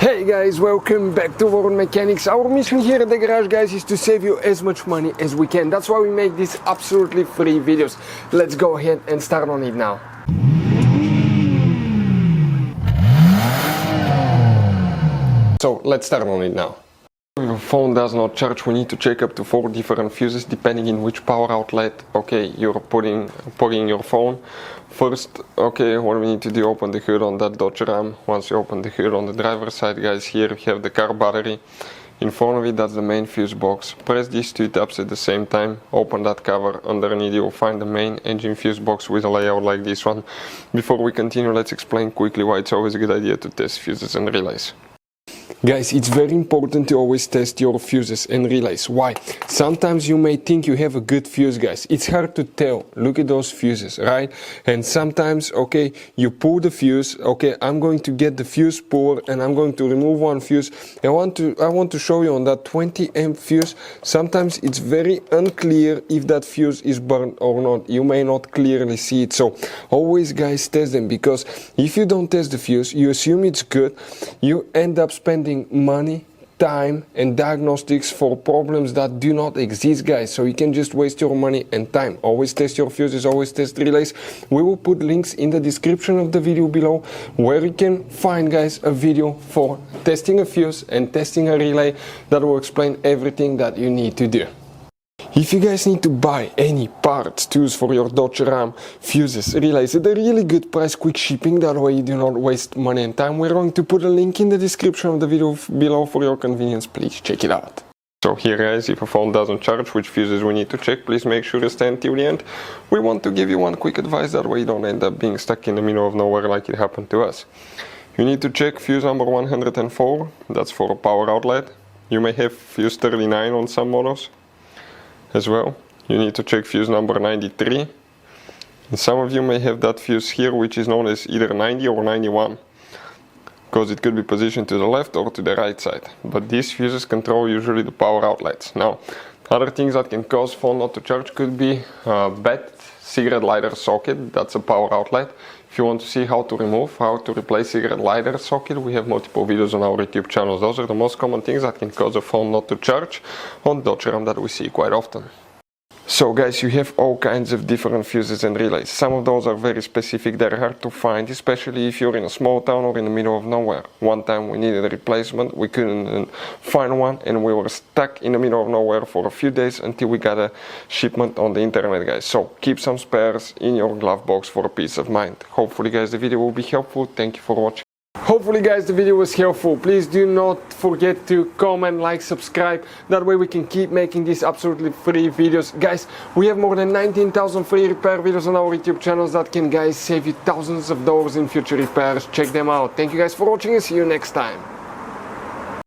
Hey guys, welcome back to World Mechanics. Our mission here at the garage, guys, is to save you as much money as we can. That's why we make these absolutely free videos. Let's go ahead and start on it now. So let's start on it now. If your phone does not charge, we need to check up to 4 different fuses depending in which power outlet you're plugging your phone. First, what we need to do, open the hood on that Dodge Ram. Once you open the hood on the driver's side, guys, here we have the car battery. In front of it, that's the main fuse box. Press these 2 tabs at the same time, open that cover. Underneath you'll find the main engine fuse box with a layout like this one. Before we continue, let's explain quickly why it's always a good idea to test fuses and relays. Guys, it's very important to always test your fuses and relays. Why? Sometimes you may think you have a good fuse, guys. It's hard to tell. Look at those fuses, right? And sometimes, you pull the fuse. I'm going to get the fuse puller and I'm going to remove one fuse. I want to show you on that 20 amp fuse. Sometimes it's very unclear if that fuse is burned or not. You may not clearly see it. So always, guys, test them, because if you don't test the fuse, you assume it's good. You end up spending money, time and diagnostics for problems that do not exist, guys. So you can just waste your money and time. Always test your fuses, always test relays. We will put links in the description of the video below where you can find, guys, a video for testing a fuse and testing a relay that will explain everything that you need to do. If you guys need to buy any parts, tools for your Dodge Ram, fuses, relays at a really good price, quick shipping, that way you do not waste money and time, we're going to put a link in the description of the video below for your convenience. Please check it out. So here, guys, if a phone doesn't charge, which fuses we need to check, please make sure you stay until the end. We want to give you one quick advice, that way you don't end up being stuck in the middle of nowhere like it happened to us. You need to check fuse number 104, that's for a power outlet. You may have fuse 39 on some models as well. You need to check fuse number 93. And some of you may have that fuse here, which is known as either 90 or 91, because it could be positioned to the left or to the right side. But these fuses control usually the power outlets. Now, other things that can cause phone not to charge could be bad cigarette lighter socket, that's a power outlet. If you want to see how to replace cigarette lighter socket, we have multiple videos on our YouTube channels. Those are the most common things that can cause a phone not to charge on Dodge Ram that we see quite often. So guys, you have all kinds of different fuses and relays. Some of those are very specific, they're hard to find, especially if you're in a small town or in the middle of nowhere. One time we needed a replacement, we couldn't find one, and we were stuck in the middle of nowhere for a few days until we got a shipment on the internet, guys. So keep some spares in your glove box for a peace of mind. Hopefully, guys, the video will be helpful. Thank you for watching. Hopefully, guys, the video was helpful. Please do not forget to comment, like, subscribe. That way we can keep making these absolutely free videos. Guys, we have more than 19,000 free repair videos on our YouTube channels that can, guys, save you thousands of dollars in future repairs. Check them out. Thank you guys for watching and see you next time.